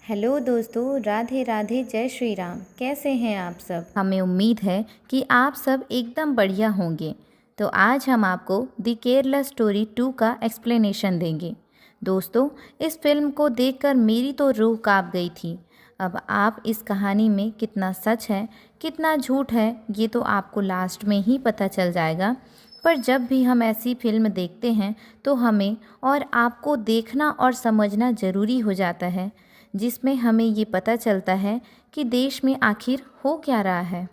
Hello दोस्तों, राधे राधे, जय श्री राम। कैसे हैं आप सब? हमें उम्मीद है कि आप सब एकदम बढ़िया होंगे। तो आज हम आपको द केरला स्टोरी 2 का एक्सप्लेनेशन देंगे। दोस्तों, इस फिल्म को देखकर मेरी तो रूह कांप गई थी। अब आप इस कहानी में कितना सच है, कितना झूठ है, ये तो आपको लास्ट में ही पता चल जाएगा। पर जब भी हम ऐसी फिल्म देखते हैं तो हमें और आपको देखना और समझना ज़रूरी हो जाता है, जिसमें हमें ये पता चलता है कि देश में आखिर हो क्या रहा है।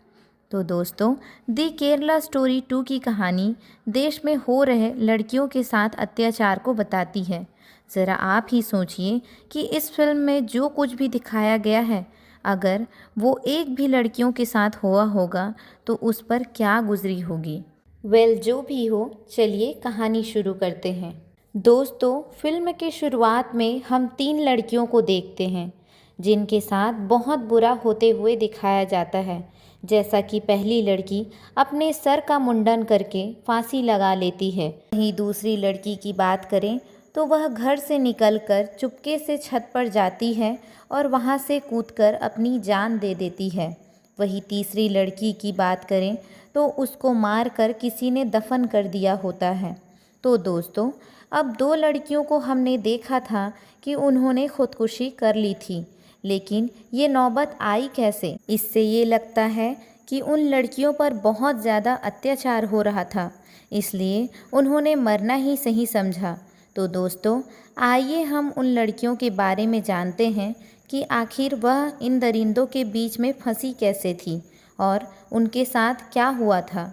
तो दोस्तों, दी केरला स्टोरी 2 की कहानी देश में हो रहे लड़कियों के साथ अत्याचार को बताती है। ज़रा आप ही सोचिए कि इस फिल्म में जो कुछ भी दिखाया गया है, अगर वो एक भी लड़कियों के साथ हुआ होगा तो उस पर क्या गुजरी होगी। जो भी हो, चलिए कहानी शुरू करते हैं। दोस्तों, फिल्म के शुरुआत में हम 3 लड़कियों को देखते हैं जिनके साथ बहुत बुरा होते हुए दिखाया जाता है। जैसा कि पहली लड़की अपने सर का मुंडन करके फांसी लगा लेती है। वहीं दूसरी लड़की की बात करें तो वह घर से निकलकर चुपके से छत पर जाती है और वहां से कूदकर अपनी जान दे देती है। वहीं तीसरी लड़की की बात करें तो उसको मारकर किसी ने दफन कर दिया होता है। तो दोस्तों, अब 2 लड़कियों को हमने देखा था कि उन्होंने खुदकुशी कर ली थी, लेकिन ये नौबत आई कैसे? इससे ये लगता है कि उन लड़कियों पर बहुत ज़्यादा अत्याचार हो रहा था, इसलिए उन्होंने मरना ही सही समझा। तो दोस्तों, आइए हम उन लड़कियों के बारे में जानते हैं कि आखिर वह इन दरिंदों के बीच में फंसी कैसे थी और उनके साथ क्या हुआ था,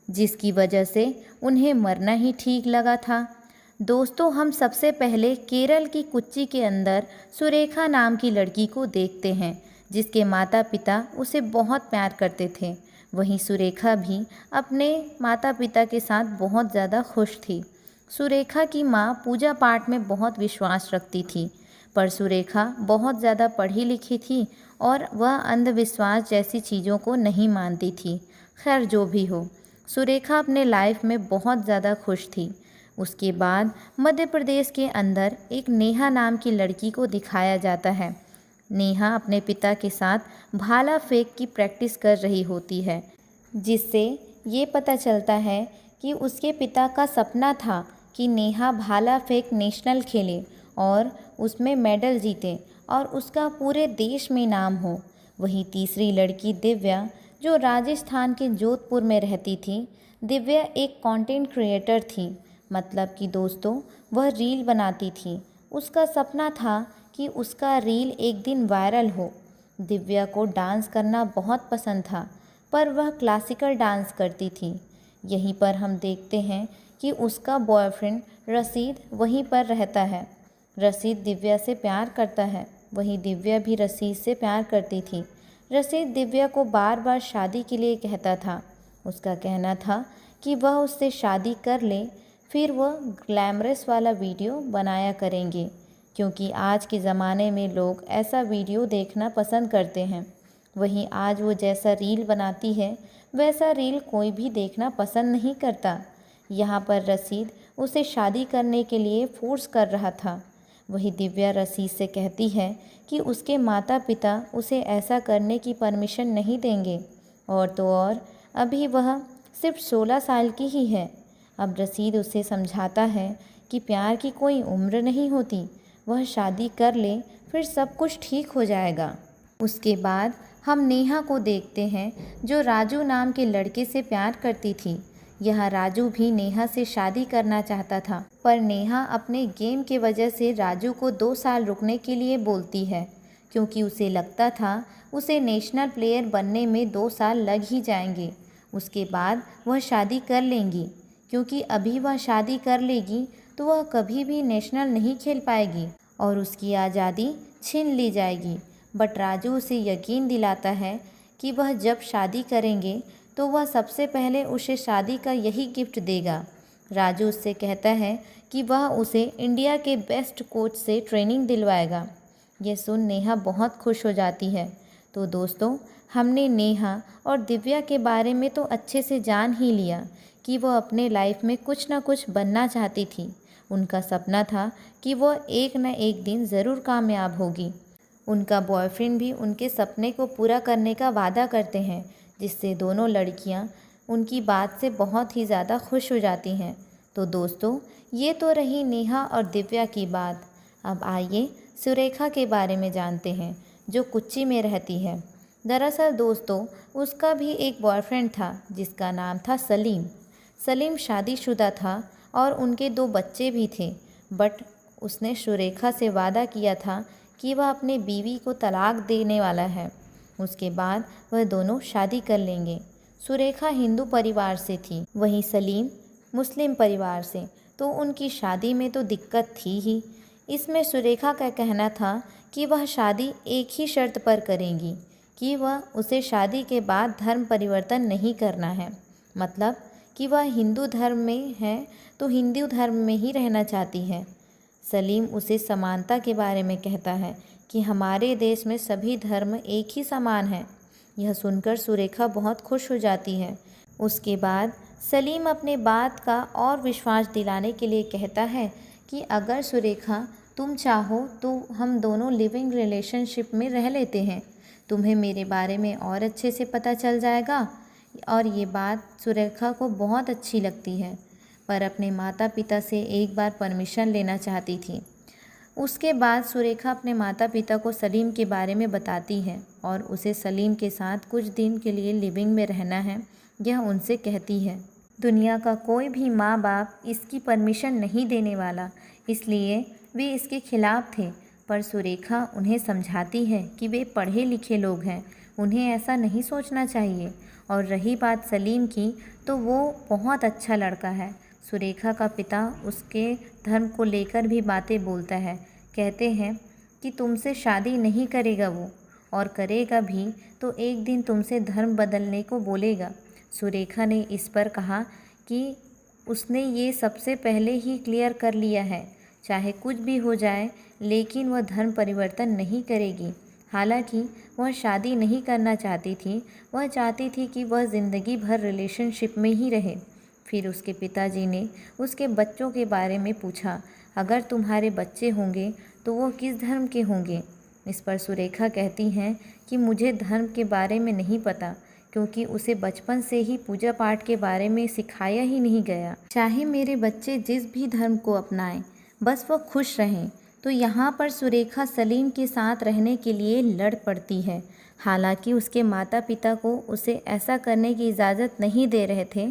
जिसकी वजह से उन्हें मरना ही ठीक लगा था। दोस्तों, हम सबसे पहले केरल की कुच्ची के अंदर सुरेखा नाम की लड़की को देखते हैं, जिसके माता पिता उसे बहुत प्यार करते थे। वहीं सुरेखा भी अपने माता पिता के साथ बहुत ज़्यादा खुश थी। सुरेखा की माँ पूजा पाठ में बहुत विश्वास रखती थी, पर सुरेखा बहुत ज़्यादा पढ़ी लिखी थी और वह अंधविश्वास जैसी चीज़ों को नहीं मानती थी। खैर, जो भी हो, सुरेखा अपने लाइफ में बहुत ज़्यादा खुश थी। उसके बाद मध्य प्रदेश के अंदर एक नेहा नाम की लड़की को दिखाया जाता है। नेहा अपने पिता के साथ भाला फेंक की प्रैक्टिस कर रही होती है, जिससे ये पता चलता है कि उसके पिता का सपना था कि नेहा भाला फेंक नेशनल खेले और उसमें मेडल जीते और उसका पूरे देश में नाम हो। वहीं तीसरी लड़की दिव्या, जो राजस्थान के जोधपुर में रहती थी। दिव्या एक कंटेंट क्रिएटर थी, मतलब कि दोस्तों, वह रील बनाती थी। उसका सपना था कि उसका रील एक दिन वायरल हो। दिव्या को डांस करना बहुत पसंद था, पर वह क्लासिकल डांस करती थी। यहीं पर हम देखते हैं कि उसका बॉयफ्रेंड रशीद वहीं पर रहता है। रशीद दिव्या से प्यार करता है, वहीं दिव्या भी रशीद से प्यार करती थी। रशीद दिव्या को बार बार शादी के लिए कहता था। उसका कहना था कि वह उससे शादी कर ले, फिर वह ग्लैमरस वाला वीडियो बनाया करेंगे, क्योंकि आज के ज़माने में लोग ऐसा वीडियो देखना पसंद करते हैं। वहीं आज वो जैसा रील बनाती है, वैसा रील कोई भी देखना पसंद नहीं करता। यहाँ पर रशीद उसे शादी करने के लिए फोर्स कर रहा था। वहीं दिव्या रशीद से कहती है कि उसके माता पिता उसे ऐसा करने की परमिशन नहीं देंगे, और तो और अभी वह सिर्फ 16 साल की ही है। अब रशीद उसे समझाता है कि प्यार की कोई उम्र नहीं होती, वह शादी कर ले, फिर सब कुछ ठीक हो जाएगा। उसके बाद हम नेहा को देखते हैं, जो राजू नाम के लड़के से प्यार करती थी। यह राजू भी नेहा से शादी करना चाहता था, पर नेहा अपने गेम के वजह से राजू को 2 साल रुकने के लिए बोलती है, क्योंकि उसे लगता था उसे नेशनल प्लेयर बनने में 2 साल लग ही जाएंगे। उसके बाद वह शादी कर लेंगी, क्योंकि अभी वह शादी कर लेगी तो वह कभी भी नेशनल नहीं खेल पाएगी और उसकी आज़ादी छीन ली जाएगी। बट राजू उसे यकीन दिलाता है कि वह जब शादी करेंगे तो वह सबसे पहले उसे शादी का यही गिफ्ट देगा। राजू उससे कहता है कि वह उसे इंडिया के बेस्ट कोच से ट्रेनिंग दिलवाएगा। यह सुन नेहा बहुत खुश हो जाती है। तो दोस्तों, हमने नेहा और दिव्या के बारे में तो अच्छे से जान ही लिया कि वह अपने लाइफ में कुछ ना कुछ बनना चाहती थी। उनका सपना था कि वह एक न एक दिन ज़रूर कामयाब होगी। उनका बॉयफ्रेंड भी उनके सपने को पूरा करने का वादा करते हैं, जिससे दोनों लड़कियां उनकी बात से बहुत ही ज़्यादा खुश हो जाती हैं। तो दोस्तों, ये तो रही नेहा और दिव्या की बात। अब आइए सुरेखा के बारे में जानते हैं, जो कुच्ची में रहती है। दरअसल दोस्तों, उसका भी एक बॉयफ्रेंड था जिसका नाम था सलीम। सलीम शादीशुदा था और उनके 2 बच्चे भी थे, बट उसने सुरेखा से वादा किया था कि वह अपनी बीवी को तलाक देने वाला है। उसके बाद वह दोनों शादी कर लेंगे। सुरेखा हिंदू परिवार से थी, वहीं सलीम मुस्लिम परिवार से, तो उनकी शादी में तो दिक्कत थी ही। इसमें सुरेखा का कहना था कि वह शादी एक ही शर्त पर करेंगी कि वह उसे शादी के बाद धर्म परिवर्तन नहीं करना है। मतलब कि वह हिंदू धर्म में है तो हिंदू धर्म में ही रहना चाहती है। सलीम उसे समानता के बारे में कहता है कि हमारे देश में सभी धर्म एक ही समान है। यह सुनकर सुरेखा बहुत खुश हो जाती है। उसके बाद सलीम अपने बात का और विश्वास दिलाने के लिए कहता है कि अगर सुरेखा तुम चाहो तो हम दोनों लिविंग रिलेशनशिप में रह लेते हैं, तुम्हें मेरे बारे में और अच्छे से पता चल जाएगा। और ये बात सुरेखा को बहुत अच्छी लगती है, पर अपने माता पिता से एक बार परमिशन लेना चाहती थी। उसके बाद सुरेखा अपने माता पिता को सलीम के बारे में बताती है और उसे सलीम के साथ कुछ दिन के लिए लिविंग में रहना है, यह उनसे कहती है। दुनिया का कोई भी माँ बाप इसकी परमिशन नहीं देने वाला, इसलिए वे इसके खिलाफ थे। पर सुरेखा उन्हें समझाती है कि वे पढ़े लिखे लोग हैं, उन्हें ऐसा नहीं सोचना चाहिए। और रही बात सलीम की, तो वो बहुत अच्छा लड़का है। सुरेखा का पिता उसके धर्म को लेकर भी बातें बोलता है। कहते हैं कि तुमसे शादी नहीं करेगा वो, और करेगा भी तो एक दिन तुमसे धर्म बदलने को बोलेगा। सुरेखा ने इस पर कहा कि उसने ये सबसे पहले ही क्लियर कर लिया है, चाहे कुछ भी हो जाए लेकिन वह धर्म परिवर्तन नहीं करेगी। हालांकि वह शादी नहीं करना चाहती थी, वह चाहती थी कि वह ज़िंदगी भर रिलेशनशिप में ही रहे। फिर उसके पिताजी ने उसके बच्चों के बारे में पूछा, अगर तुम्हारे बच्चे होंगे तो वो किस धर्म के होंगे। इस पर सुरेखा कहती हैं कि मुझे धर्म के बारे में नहीं पता, क्योंकि उसे बचपन से ही पूजा पाठ के बारे में सिखाया ही नहीं गया। चाहे मेरे बच्चे जिस भी धर्म को अपनाएं, बस वो खुश रहें। तो यहाँ पर सुरेखा सलीम के साथ रहने के लिए लड़ पड़ती है। हालांकि उसके माता पिता को उसे ऐसा करने की इजाज़त नहीं दे रहे थे,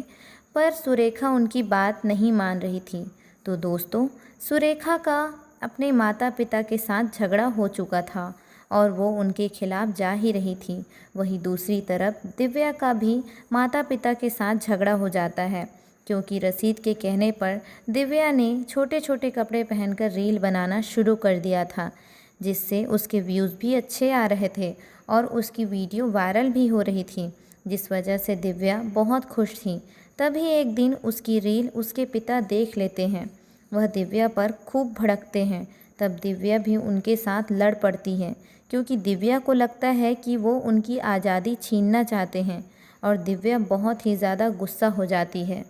पर सुरेखा उनकी बात नहीं मान रही थी। तो दोस्तों, सुरेखा का अपने माता पिता के साथ झगड़ा हो चुका था और वो उनके खिलाफ जा ही रही थी। वहीं दूसरी तरफ दिव्या का भी माता पिता के साथ झगड़ा हो जाता है, क्योंकि रसीद के कहने पर दिव्या ने छोटे छोटे कपड़े पहनकर रील बनाना शुरू कर दिया था, जिससे उसके व्यूज़ भी अच्छे आ रहे थे और उसकी वीडियो वायरल भी हो रही थी, जिस वजह से दिव्या बहुत खुश थी। तभी एक दिन उसकी रील उसके पिता देख लेते हैं। वह दिव्या पर खूब भड़कते हैं। तब दिव्या भी उनके साथ लड़ पड़ती है, क्योंकि दिव्या को लगता है कि वो उनकी आज़ादी छीनना चाहते हैं और दिव्या बहुत ही ज़्यादा गुस्सा हो जाती है।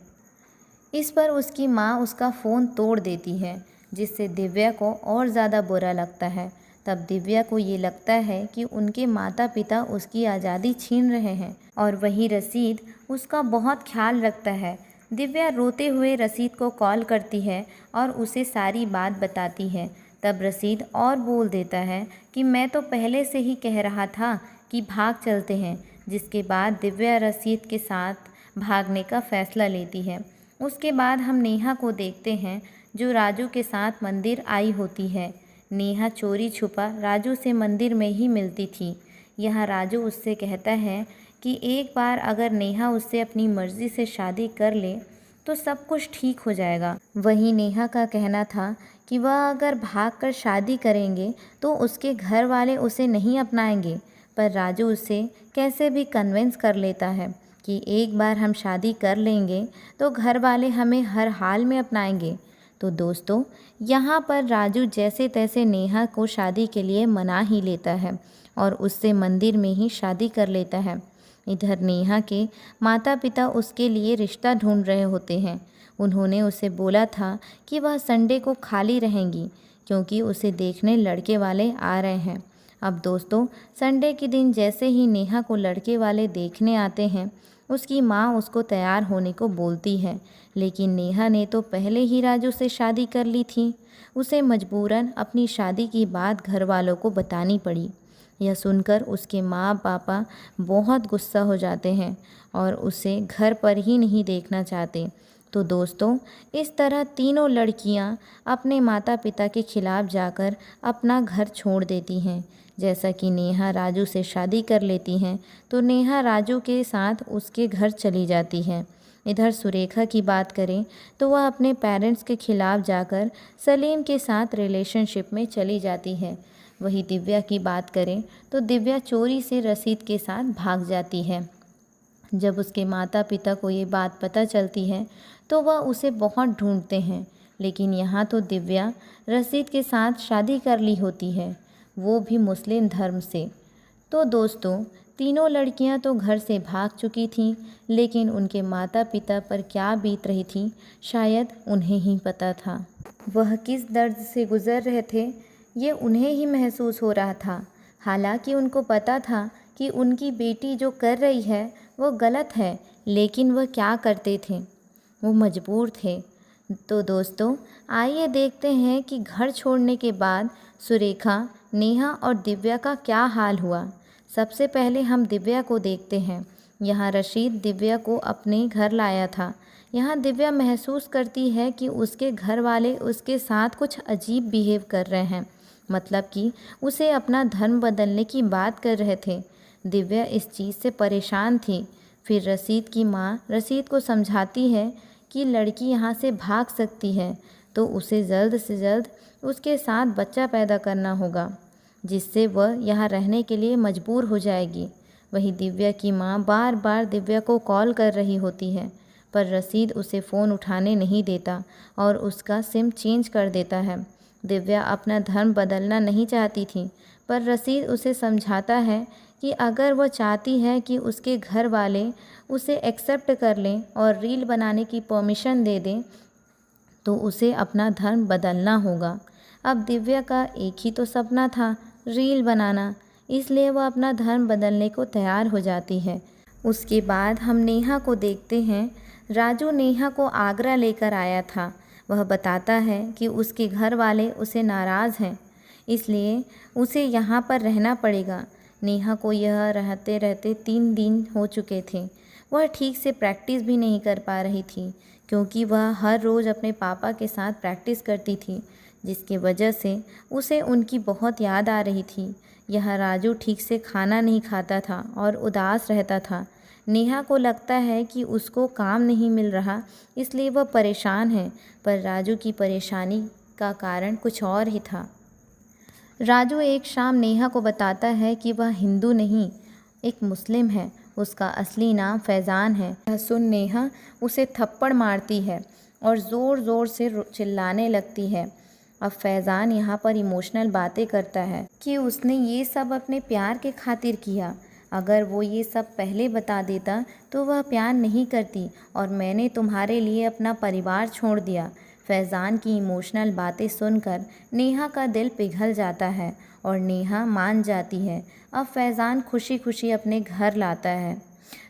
इस पर उसकी माँ उसका फ़ोन तोड़ देती है, जिससे दिव्या को और ज़्यादा बुरा लगता है। तब दिव्या को ये लगता है कि उनके माता पिता उसकी आज़ादी छीन रहे हैं और वही रसीद उसका बहुत ख्याल रखता है। दिव्या रोते हुए रसीद को कॉल करती है और उसे सारी बात बताती है। तब रसीद और बोल देता है कि मैं तो पहले से ही कह रहा था कि भाग चलते हैं, जिसके बाद दिव्या रसीद के साथ भागने का फ़ैसला लेती है। उसके बाद हम नेहा को देखते हैं, जो राजू के साथ मंदिर आई होती है। नेहा चोरी छुपा राजू से मंदिर में ही मिलती थी। यहाँ राजू उससे कहता है कि एक बार अगर नेहा उससे अपनी मर्ज़ी से शादी कर ले तो सब कुछ ठीक हो जाएगा। वहीं नेहा का कहना था कि वह अगर भागकर शादी करेंगे तो उसके घर वाले उसे नहीं अपनाएंगे, पर राजू उसे कैसे भी कन्विंस कर लेता है कि एक बार हम शादी कर लेंगे तो घर वाले हमें हर हाल में अपनाएंगे। तो दोस्तों, यहाँ पर राजू जैसे तैसे नेहा को शादी के लिए मना ही लेता है और उससे मंदिर में ही शादी कर लेता है। इधर नेहा के माता पिता उसके लिए रिश्ता ढूंढ रहे होते हैं। उन्होंने उसे बोला था कि वह संडे को खाली रहेंगी, क्योंकि उसे देखने लड़के वाले आ रहे हैं। अब दोस्तों, संडे के दिन जैसे ही नेहा को लड़के वाले देखने आते हैं, उसकी माँ उसको तैयार होने को बोलती है, लेकिन नेहा ने तो पहले ही राजू से शादी कर ली थी। उसे मजबूरन अपनी शादी की बात घर वालों को बतानी पड़ी। यह सुनकर उसके माँ पापा बहुत गुस्सा हो जाते हैं और उसे घर पर ही नहीं देखना चाहते। तो दोस्तों, इस तरह तीनों लड़कियां अपने माता पिता के खिलाफ जाकर अपना घर छोड़ देती हैं। जैसा कि नेहा राजू से शादी कर लेती हैं, तो नेहा राजू के साथ उसके घर चली जाती है। इधर सुरेखा की बात करें तो वह अपने पेरेंट्स के खिलाफ जाकर सलीम के साथ रिलेशनशिप में चली जाती है। वही दिव्या की बात करें तो दिव्या चोरी से रसीद के साथ भाग जाती है। जब उसके माता पिता को ये बात पता चलती है तो वह उसे बहुत ढूंढते हैं, लेकिन यहाँ तो दिव्या रसीद के साथ शादी कर ली होती है, वो भी मुस्लिम धर्म से। तो दोस्तों, तीनों लड़कियां तो घर से भाग चुकी थीं, लेकिन उनके माता पिता पर क्या बीत रही थी शायद उन्हें ही पता था। वह किस दर्द से गुजर रहे थे ये उन्हें ही महसूस हो रहा था। हालांकि उनको पता था कि उनकी बेटी जो कर रही है वो गलत है, लेकिन वह क्या करते थे, वो मजबूर थे। तो दोस्तों, आइए देखते हैं कि घर छोड़ने के बाद सुरेखा, नेहा और दिव्या का क्या हाल हुआ। सबसे पहले हम दिव्या को देखते हैं। यहाँ रशीद दिव्या को अपने घर लाया था। यहाँ दिव्या महसूस करती है कि उसके घर वाले उसके साथ कुछ अजीब बिहेव कर रहे हैं, मतलब कि उसे अपना धर्म बदलने की बात कर रहे थे। दिव्या इस चीज़ से परेशान थी। फिर रशीद की माँ रशीद को समझाती है कि लड़की यहाँ से भाग सकती है, तो उसे जल्द से जल्द उसके साथ बच्चा पैदा करना होगा, जिससे वह यहाँ रहने के लिए मजबूर हो जाएगी। वहीं दिव्या की माँ बार बार दिव्या को कॉल कर रही होती है, पर रशीद उसे फ़ोन उठाने नहीं देता और उसका सिम चेंज कर देता है। दिव्या अपना धर्म बदलना नहीं चाहती थी, पर रशीद उसे समझाता है कि अगर वह चाहती है कि उसके घर वाले उसे एक्सेप्ट कर लें और रील बनाने की परमिशन दे दें, तो उसे अपना धर्म बदलना होगा। अब दिव्या का एक ही तो सपना था, रील बनाना, इसलिए वह अपना धर्म बदलने को तैयार हो जाती है। उसके बाद हम नेहा को देखते हैं। राजू नेहा को आगरा लेकर आया था। वह बताता है कि उसके घर वाले उसे नाराज़ हैं, इसलिए उसे यहाँ पर रहना पड़ेगा। नेहा को यह रहते रहते 3 दिन हो चुके थे। वह ठीक से प्रैक्टिस भी नहीं कर पा रही थी, क्योंकि वह हर रोज़ अपने पापा के साथ प्रैक्टिस करती थी, जिसकी वजह से उसे उनकी बहुत याद आ रही थी। यह राजू ठीक से खाना नहीं खाता था और उदास रहता था। नेहा को लगता है कि उसको काम नहीं मिल रहा, इसलिए वह परेशान है, पर राजू की परेशानी का कारण कुछ और ही था। राजू एक शाम नेहा को बताता है कि वह हिंदू नहीं, एक मुस्लिम है। उसका असली नाम फैज़ान है। यह सुन नेहा उसे थप्पड़ मारती है और ज़ोर ज़ोर से चिल्लाने लगती है। अब फैज़ान यहाँ पर इमोशनल बातें करता है कि उसने ये सब अपने प्यार के खातिर किया। अगर वो ये सब पहले बता देता तो वह प्यार नहीं करती और मैंने तुम्हारे लिए अपना परिवार छोड़ दिया। फैज़ान की इमोशनल बातें सुनकर नेहा का दिल पिघल जाता है और नेहा मान जाती है। अब फैज़ान खुशी खुशी अपने घर लाता है।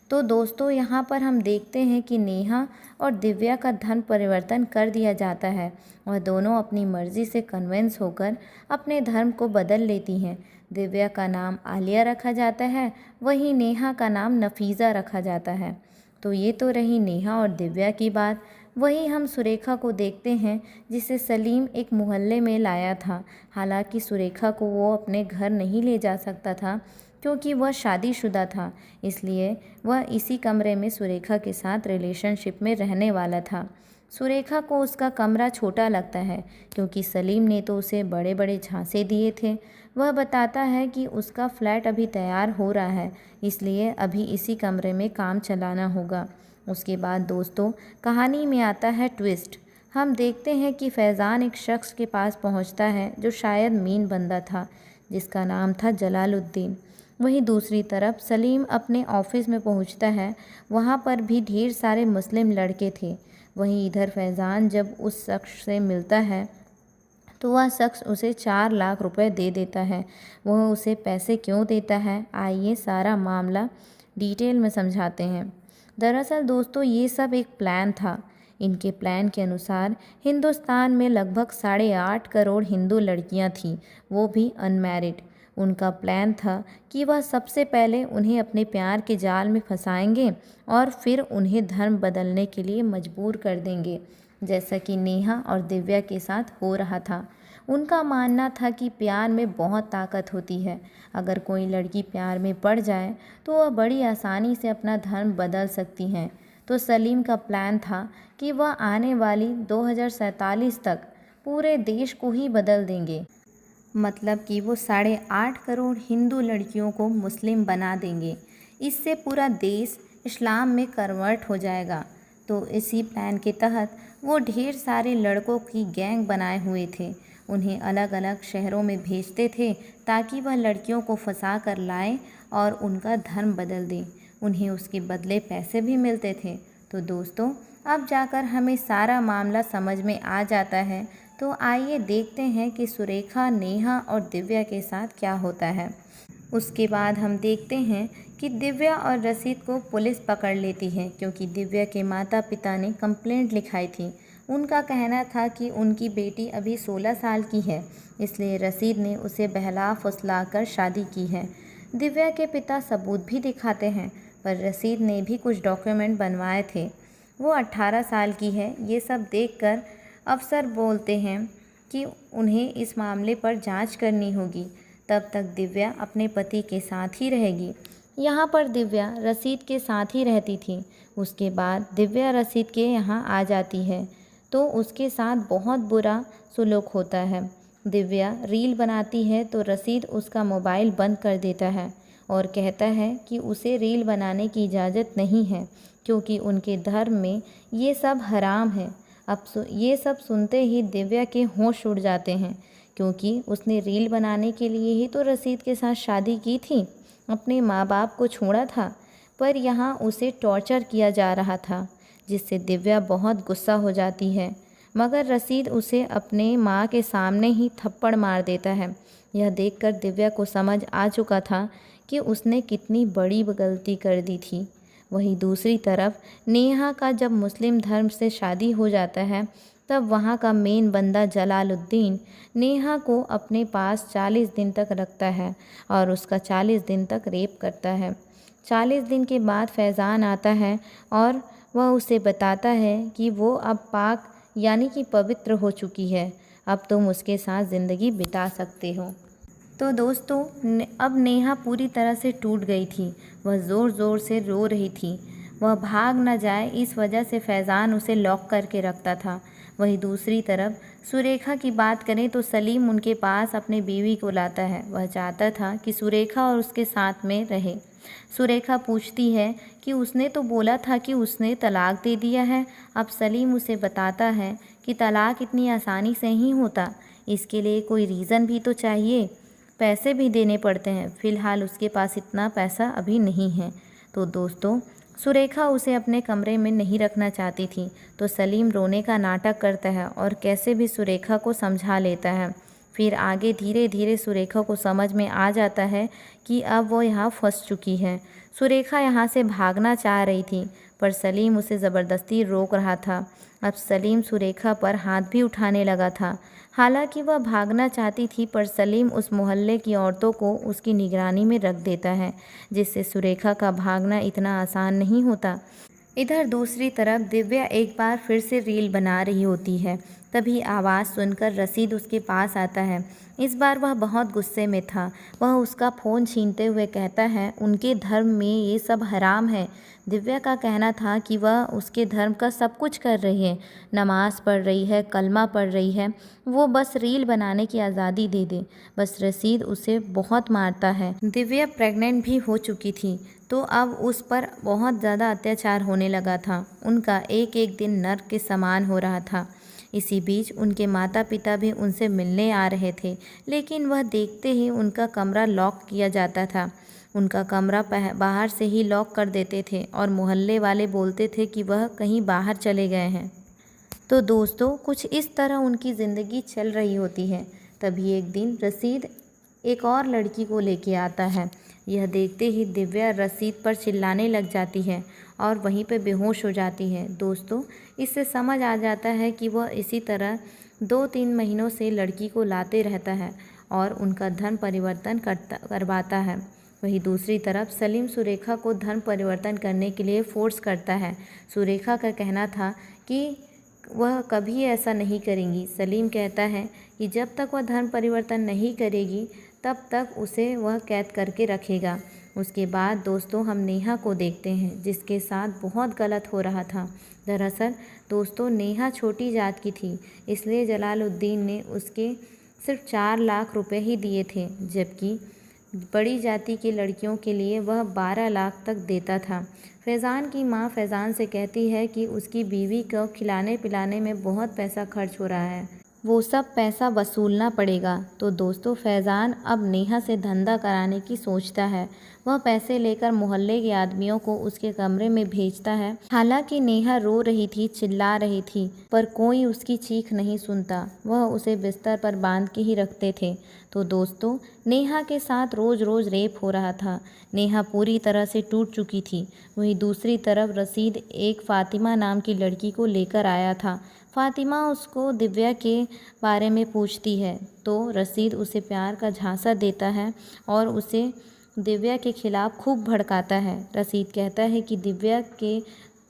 तो दोस्तों, यहाँ पर हम देखते हैं कि नेहा और दिव्या का धर्म परिवर्तन कर दिया जाता है और दोनों अपनी मर्ज़ी से कन्विंस होकर अपने धर्म को बदल लेती हैं। दिव्या का नाम आलिया रखा जाता है, वहीं नेहा का नाम नफीज़ा रखा जाता है। तो ये तो रही नेहा और दिव्या की बात। वहीं हम सुरेखा को देखते हैं, जिसे सलीम एक मोहल्ले में लाया था। हालांकि सुरेखा को वो अपने घर नहीं ले जा सकता था, क्योंकि वह शादीशुदा था, इसलिए वह इसी कमरे में सुरेखा के साथ रिलेशनशिप में रहने वाला था। सुरेखा को उसका कमरा छोटा लगता है, क्योंकि सलीम ने तो उसे बड़े बड़े झांसे दिए थे। वह बताता है कि उसका फ्लैट अभी तैयार हो रहा है, इसलिए अभी इसी कमरे में काम चलाना होगा। उसके बाद दोस्तों, कहानी में आता है ट्विस्ट। हम देखते हैं कि फैज़ान एक शख्स के पास पहुंचता है जो शायद मीन बंदा था, जिसका नाम था जलालुद्दीन। वहीं दूसरी तरफ सलीम अपने ऑफिस में पहुंचता है। वहां पर भी ढेर सारे मुस्लिम लड़के थे। वहीं इधर फैज़ान जब उस शख्स से मिलता है तो वह शख्स उसे 4 लाख रुपए दे देता है। वह उसे पैसे क्यों देता है, आइए सारा मामला डिटेल में समझाते हैं। दरअसल दोस्तों, ये सब एक प्लान था। इनके प्लान के अनुसार हिंदुस्तान में लगभग 8.5 करोड़ हिंदू लड़कियां थीं, वो भी अनमैरिड। उनका प्लान था कि वह सबसे पहले उन्हें अपने प्यार के जाल में फंसाएंगे और फिर उन्हें धर्म बदलने के लिए मजबूर कर देंगे, जैसा कि नेहा और दिव्या के साथ हो रहा था। उनका मानना था कि प्यार में बहुत ताकत होती है। अगर कोई लड़की प्यार में पड़ जाए तो वह बड़ी आसानी से अपना धर्म बदल सकती हैं। तो सलीम का प्लान था कि वह आने वाली 2047 तक पूरे देश को ही बदल देंगे। मतलब कि वो 8.5 करोड़ हिंदू लड़कियों को मुस्लिम बना देंगे। इससे पूरा देश इस्लाम में कन्वर्ट हो जाएगा। तो इसी प्लान के तहत वो ढेर सारे लड़कों की गैंग बनाए हुए थे। उन्हें अलग अलग शहरों में भेजते थे ताकि वह लड़कियों को फंसा कर लाएं और उनका धर्म बदल दें। उन्हें उसके बदले पैसे भी मिलते थे। तो दोस्तों, अब जाकर हमें सारा मामला समझ में आ जाता है। तो आइए देखते हैं कि सुरेखा, नेहा और दिव्या के साथ क्या होता है। उसके बाद हम देखते हैं कि दिव्या और रसीद को पुलिस पकड़ लेती है, क्योंकि दिव्या के माता पिता ने कंप्लेंट लिखाई थी। उनका कहना था कि उनकी बेटी अभी 16 साल की है, इसलिए रसीद ने उसे बहला फुसला कर शादी की है। दिव्या के पिता सबूत भी दिखाते हैं, पर रसीद ने भी कुछ डॉक्यूमेंट बनवाए थे। वो 18 साल की है। ये सब देखकर अफसर बोलते हैं कि उन्हें इस मामले पर जांच करनी होगी। तब तक दिव्या अपने पति के साथ ही रहेगी। यहाँ पर दिव्या रसीद के साथ ही रहती थी। उसके बाद दिव्या रसीद के यहाँ आ जाती है तो उसके साथ बहुत बुरा सुलूक होता है। दिव्या रील बनाती है तो रसीद उसका मोबाइल बंद कर देता है और कहता है कि उसे रील बनाने की इजाज़त नहीं है, क्योंकि उनके धर्म में ये सब हराम है। अब ये सब सुनते ही दिव्या के होश उड़ जाते हैं, क्योंकि उसने रील बनाने के लिए ही तो रसीद के साथ शादी की थी, अपने माँ बाप को छोड़ा था, पर यहाँ उसे टॉर्चर किया जा रहा था, जिससे दिव्या बहुत गुस्सा हो जाती है। मगर रसीद उसे अपने माँ के सामने ही थप्पड़ मार देता है। यह देखकर दिव्या को समझ आ चुका था कि उसने कितनी बड़ी गलती कर दी थी। वहीं दूसरी तरफ नेहा का जब मुस्लिम धर्म से शादी हो जाता है, तब वहाँ का मेन बंदा जलालुद्दीन नेहा को अपने पास 40 दिन तक रखता है और उसका 40 दिन तक रेप करता है। 40 दिन के बाद फैज़ान आता है और वह उसे बताता है कि वो अब पाक यानी कि पवित्र हो चुकी है, अब तुम उसके साथ ज़िंदगी बिता सकते हो। तो दोस्तों, अब नेहा पूरी तरह से टूट गई थी। वह ज़ोर ज़ोर से रो रही थी। वह भाग न जाए, इस वजह से फैज़ान उसे लॉक करके रखता था। वहीं दूसरी तरफ सुरेखा की बात करें तो सलीम उनके पास अपने बीवी को लाता है। वह चाहता था कि सुरेखा और उसके साथ में रहे। सुरेखा पूछती है कि उसने तो बोला था कि उसने तलाक दे दिया है। अब सलीम उसे बताता है कि तलाक इतनी आसानी से नहीं होता, इसके लिए कोई रीज़न भी तो चाहिए, पैसे भी देने पड़ते हैं। फ़िलहाल उसके पास इतना पैसा अभी नहीं है। तो दोस्तों, सुरेखा उसे अपने कमरे में नहीं रखना चाहती थी, तो सलीम रोने का नाटक करता है और कैसे भी सुरेखा को समझा लेता है। फिर आगे धीरे धीरे सुरेखा को समझ में आ जाता है कि अब वो यहाँ फंस चुकी है। सुरेखा यहाँ से भागना चाह रही थी, पर सलीम उसे ज़बरदस्ती रोक रहा था। अब सलीम सुरेखा पर हाथ भी उठाने लगा था। हालांकि वह भागना चाहती थी, पर सलीम उस मोहल्ले की औरतों को उसकी निगरानी में रख देता है, जिससे सुरेखा का भागना इतना आसान नहीं होता। इधर दूसरी तरफ दिव्या एक बार फिर से रील बना रही होती है। तभी आवाज़ सुनकर रसीद उसके पास आता है। इस बार वह बहुत गुस्से में था। वह उसका फ़ोन छीनते हुए कहता है, उनके धर्म में ये सब हराम है। दिव्या का कहना था कि वह उसके धर्म का सब कुछ कर रही है, नमाज़ पढ़ रही है, कलमा पढ़ रही है, वो बस रील बनाने की आज़ादी दे दे। बस रसीद उसे बहुत मारता है। दिव्या प्रेग्नेंट भी हो चुकी थी, तो अब उस पर बहुत ज़्यादा अत्याचार होने लगा था। उनका एक एक दिन नर्क के समान हो रहा था। इसी बीच उनके माता पिता भी उनसे मिलने आ रहे थे, लेकिन वह देखते ही उनका कमरा लॉक किया जाता था। उनका कमरा बाहर से ही लॉक कर देते थे और मोहल्ले वाले बोलते थे कि वह कहीं बाहर चले गए हैं। तो दोस्तों कुछ इस तरह उनकी ज़िंदगी चल रही होती है। तभी एक दिन रसीद एक और लड़की को लेके आता है। यह देखते ही दिव्या रसीद पर चिल्लाने लग जाती है और वहीं पे बेहोश हो जाती है। दोस्तों इससे समझ आ जाता है कि वह इसी तरह 2-3 महीनों से लड़की को लाते रहता है और उनका धर्म परिवर्तन करवाता है। वहीं दूसरी तरफ सलीम सुरेखा को धर्म परिवर्तन करने के लिए फोर्स करता है। सुरेखा का कहना था कि वह कभी ऐसा नहीं करेंगी। सलीम कहता है कि जब तक वह धर्म परिवर्तन नहीं करेगी तब तक उसे वह कैद करके रखेगा। उसके बाद दोस्तों हम नेहा को देखते हैं जिसके साथ बहुत गलत हो रहा था। दरअसल दोस्तों नेहा छोटी जात की थी, इसलिए जलालुद्दीन ने उसके सिर्फ 4 लाख रुपए ही दिए थे, जबकि बड़ी जाति की लड़कियों के लिए वह 12 लाख तक देता था। फैज़ान की मां फैज़ान से कहती है कि उसकी बीवी को खिलाने पिलाने में बहुत पैसा खर्च हो रहा है, वो सब पैसा वसूलना पड़ेगा। तो दोस्तों फैज़ान अब नेहा से धंधा कराने की सोचता है। वह पैसे लेकर मोहल्ले के आदमियों को उसके कमरे में भेजता है। हालांकि नेहा रो रही थी, चिल्ला रही थी, पर कोई उसकी चीख नहीं सुनता। वह उसे बिस्तर पर बांध के ही रखते थे। तो दोस्तों नेहा के साथ रोज़ रोज़ रेप हो रहा था। नेहा पूरी तरह से टूट चुकी थी। वहीं दूसरी तरफ रसीद एक फ़ातिमा नाम की लड़की को लेकर आया था। फ़ातिमा उसको दिव्या के बारे में पूछती है तो रसीद उसे प्यार का झांसा देता है और उसे दिव्या के खिलाफ़ खूब भड़काता है। रसीद कहता है कि दिव्या के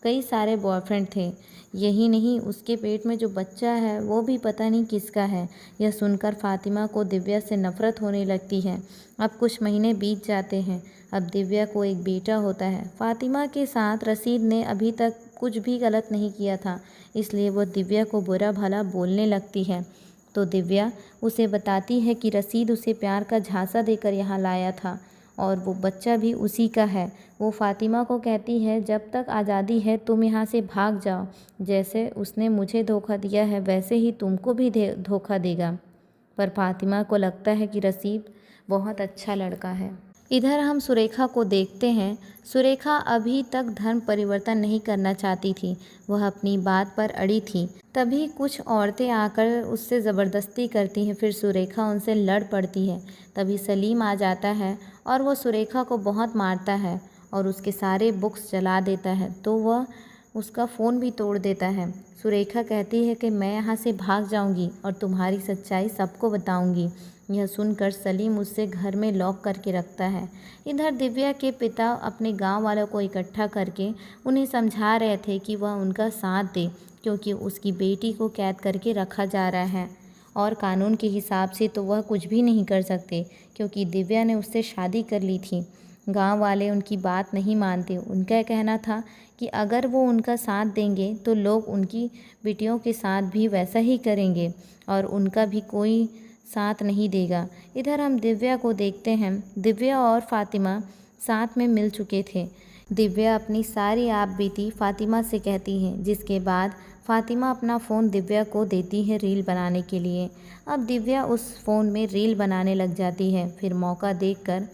कई सारे बॉयफ्रेंड थे, यही नहीं उसके पेट में जो बच्चा है वो भी पता नहीं किसका है। यह सुनकर फ़ातिमा को दिव्या से नफ़रत होने लगती है। अब कुछ महीने बीत जाते हैं। अब दिव्या को एक बेटा होता है। फ़ातिमा के साथ रसीद ने अभी तक कुछ भी गलत नहीं किया था, इसलिए वो दिव्या को बुरा भला बोलने लगती है। तो दिव्या उसे बताती है कि रसीद उसे प्यार का झांसा देकर यहाँ लाया था और वो बच्चा भी उसी का है। वो फ़ातिमा को कहती है जब तक आज़ादी है तुम यहाँ से भाग जाओ, जैसे उसने मुझे धोखा दिया है वैसे ही तुमको भी धोखा देगा। पर फ़ातिमा को लगता है कि रसीद बहुत अच्छा लड़का है। इधर हम सुरेखा को देखते हैं। सुरेखा अभी तक धर्म परिवर्तन नहीं करना चाहती थी, वह अपनी बात पर अड़ी थी। तभी कुछ औरतें आकर उससे ज़बरदस्ती करती हैं, फिर सुरेखा उनसे लड़ पड़ती है। तभी सलीम आ जाता है और वो सुरेखा को बहुत मारता है और उसके सारे बुक्स जला देता है, तो वह उसका फ़ोन भी तोड़ देता है। सुरेखा कहती है कि मैं यहाँ से भाग जाऊँगी और तुम्हारी सच्चाई सबको बताऊँगी। यह सुनकर सलीम उससे घर में लॉक करके रखता है। इधर दिव्या के पिता अपने गांव वालों को इकट्ठा करके उन्हें समझा रहे थे कि वह उनका साथ दे, क्योंकि उसकी बेटी को कैद करके रखा जा रहा है और कानून के हिसाब से तो वह कुछ भी नहीं कर सकते, क्योंकि दिव्या ने उससे शादी कर ली थी। गांव वाले उनकी बात नहीं मानते। उनका कहना था कि अगर वो उनका साथ देंगे तो लोग उनकी बेटियों के साथ भी वैसा ही करेंगे और उनका भी कोई साथ नहीं देगा। इधर हम दिव्या को देखते हैं। दिव्या और फ़ातिमा साथ में मिल चुके थे। दिव्या अपनी सारी आप बीती फ़ातिमा से कहती है, जिसके बाद फ़ातिमा अपना फ़ोन दिव्या को देती है रील बनाने के लिए। अब दिव्या उस फ़ोन में रील बनाने लग जाती है। फिर मौका देखकर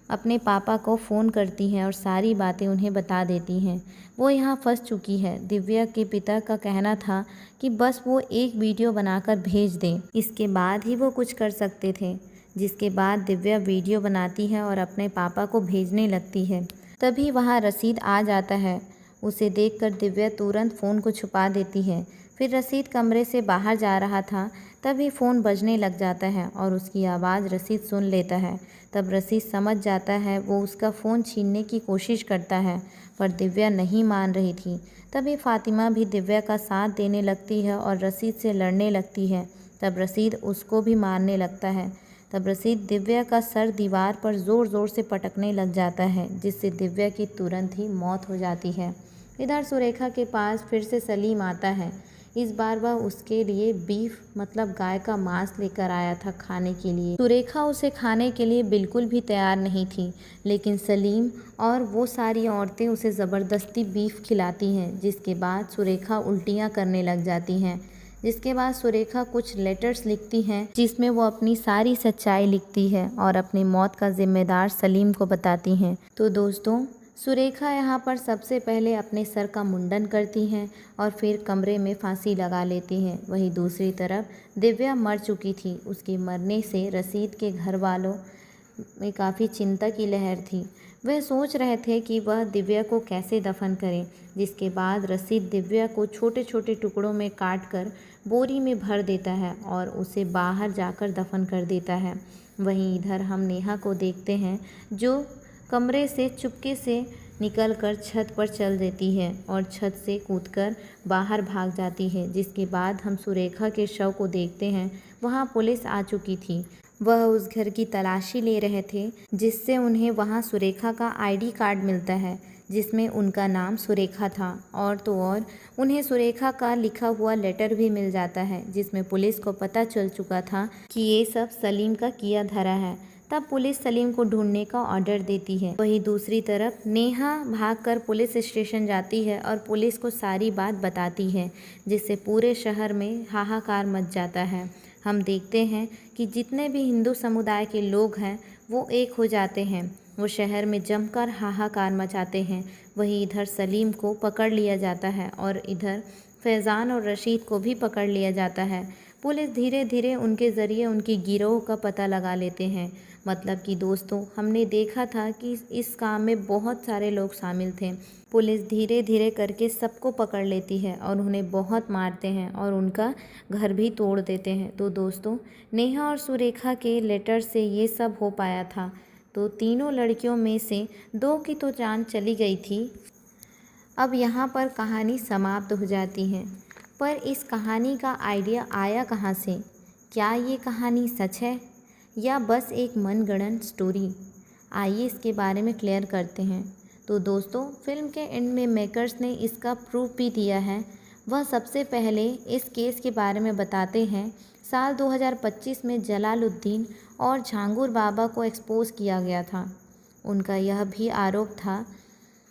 अपने पापा को फ़ोन करती हैं और सारी बातें उन्हें बता देती हैं। वो यहाँ फंस चुकी है। दिव्या के पिता का कहना था कि बस वो एक वीडियो बनाकर भेज दें, इसके बाद ही वो कुछ कर सकते थे। जिसके बाद दिव्या वीडियो बनाती है और अपने पापा को भेजने लगती है। तभी वहाँ रसीद आ जाता है। उसे देखकर दिव्या तुरंत फ़ोन को छुपा देती है। फिर रसीद कमरे से बाहर जा रहा था, तभी फ़ोन बजने लग जाता है और उसकी आवाज़ रसीद सुन लेता है। तब रसीद समझ जाता है। वो उसका फ़ोन छीनने की कोशिश करता है, पर दिव्या नहीं मान रही थी। तभी फ़ातिमा भी दिव्या का साथ देने लगती है और रसीद से लड़ने लगती है। तब रसीद उसको भी मारने लगता है। तब रसीद दिव्या का सर दीवार पर ज़ोर ज़ोर से पटकने लग जाता है, जिससे दिव्या की तुरंत ही मौत हो जाती है। इधर सुरेखा के पास फिर से सलीम आता है। इस बार वह उसके लिए बीफ मतलब गाय का मांस लेकर आया था खाने के लिए। सुरेखा उसे खाने के लिए बिल्कुल भी तैयार नहीं थी, लेकिन सलीम और वो सारी औरतें उसे ज़बरदस्ती बीफ खिलाती हैं, जिसके बाद सुरेखा उल्टियाँ करने लग जाती हैं। जिसके बाद सुरेखा कुछ लेटर्स लिखती हैं, जिसमें वो अपनी सारी सच्चाई लिखती है और अपनी मौत का जिम्मेदार सलीम को बताती हैं। तो दोस्तों सुरेखा यहाँ पर सबसे पहले अपने सर का मुंडन करती हैं और फिर कमरे में फांसी लगा लेती हैं। वहीं दूसरी तरफ दिव्या मर चुकी थी। उसके मरने से रशीद के घर वालों में काफ़ी चिंता की लहर थी। वह सोच रहे थे कि वह दिव्या को कैसे दफन करें, जिसके बाद रशीद दिव्या को छोटे छोटे टुकड़ों में काट कर बोरी में भर देता है और उसे बाहर जाकर दफन कर देता है। वहीं इधर हम नेहा को देखते हैं जो कमरे से चुपके से निकलकर छत पर चल देती है और छत से कूदकर बाहर भाग जाती है। जिसके बाद हम सुरेखा के शव को देखते हैं। वहां पुलिस आ चुकी थी। वह उस घर की तलाशी ले रहे थे जिससे उन्हें वहां सुरेखा का आईडी कार्ड मिलता है जिसमें उनका नाम सुरेखा था। और तो और उन्हें सुरेखा का लिखा हुआ लेटर भी मिल जाता है जिसमें पुलिस को पता चल चुका था कि ये सब सलीम का किया धरा है। तब पुलिस सलीम को ढूंढने का ऑर्डर देती है। वहीं दूसरी तरफ नेहा भागकर पुलिस स्टेशन जाती है और पुलिस को सारी बात बताती है जिससे पूरे शहर में हाहाकार मच जाता है। हम देखते हैं कि जितने भी हिंदू समुदाय के लोग हैं वो एक हो जाते हैं। वो शहर में जमकर हाहाकार मचाते हैं। वहीं इधर सलीम को पकड़ लिया जाता है और इधर फैज़ान और रशीद को भी पकड़ लिया जाता है। पुलिस धीरे धीरे उनके ज़रिए उनकी गिरोह का पता लगा लेते हैं। मतलब कि दोस्तों, हमने देखा था कि इस काम में बहुत सारे लोग शामिल थे। पुलिस धीरे धीरे करके सबको पकड़ लेती है और उन्हें बहुत मारते हैं और उनका घर भी तोड़ देते हैं। तो दोस्तों, नेहा और सुरेखा के लेटर से ये सब हो पाया था। तो तीनों लड़कियों में से 2 की तो जान चली गई थी। अब यहाँ पर कहानी समाप्त हो जाती है। पर इस कहानी का आइडिया आया कहाँ से? क्या ये कहानी सच है या बस एक मनगढ़ंत स्टोरी? आइए इसके बारे में क्लियर करते हैं। तो दोस्तों, फिल्म के एंड में मेकर्स ने इसका प्रूफ भी दिया है। वह सबसे पहले इस केस के बारे में बताते हैं। साल 2025 में जलालुद्दीन और झांगुर बाबा को एक्सपोज किया गया था। उनका यह भी आरोप था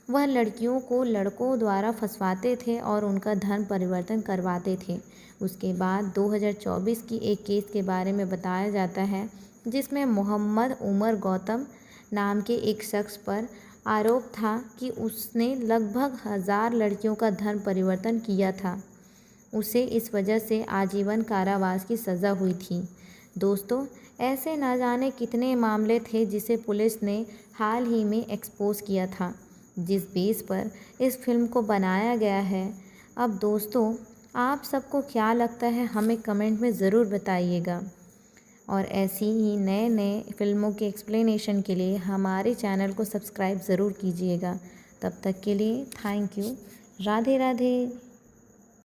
वह लड़कियों को लड़कों द्वारा फंसवाते थे और उनका धर्म परिवर्तन करवाते थे। उसके बाद 2024 की एक केस के बारे में बताया जाता है जिसमें मोहम्मद उमर गौतम नाम के एक शख्स पर आरोप था कि उसने लगभग 1000 लड़कियों का धर्म परिवर्तन किया था। उसे इस वजह से आजीवन कारावास की सज़ा हुई थी। दोस्तों, ऐसे ना जाने कितने मामले थे जिसे पुलिस ने हाल ही में एक्सपोज किया था, जिस बेस पर इस फिल्म को बनाया गया है। अब दोस्तों, आप सबको क्या लगता है हमें कमेंट में ज़रूर बताइएगा। और ऐसी ही नए नए फिल्मों के एक्सप्लेनेशन के लिए हमारे चैनल को सब्सक्राइब ज़रूर कीजिएगा। तब तक के लिए थैंक यू। राधे राधे।